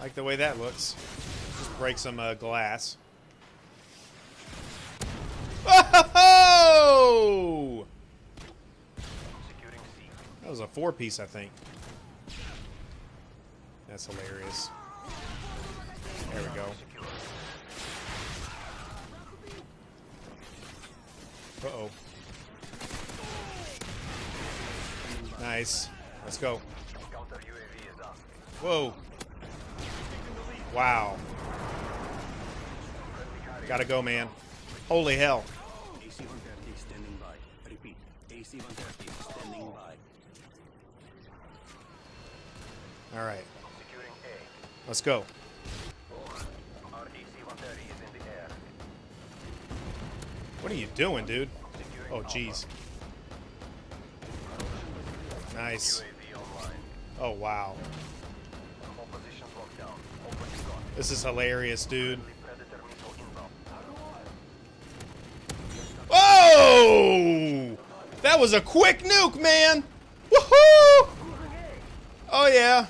Like the way that looks. Just break some glass. Oh! That was a 4-piece, I think. That's hilarious. There we go. Uh-oh. Nice. Let's go. Whoa. Wow. Gotta go, man. Holy hell. AC-130 standing by. Repeat. AC-130 standing by. All right. Let's go. Our AC-130 is in the air. What are you doing, dude? Oh, jeez. Nice. UAV online. Oh, wow. All positions locked down. Open your gun. This is hilarious, dude. Predator missile inbound. Oh! That was a quick nuke, man! Woohoo! Oh, yeah.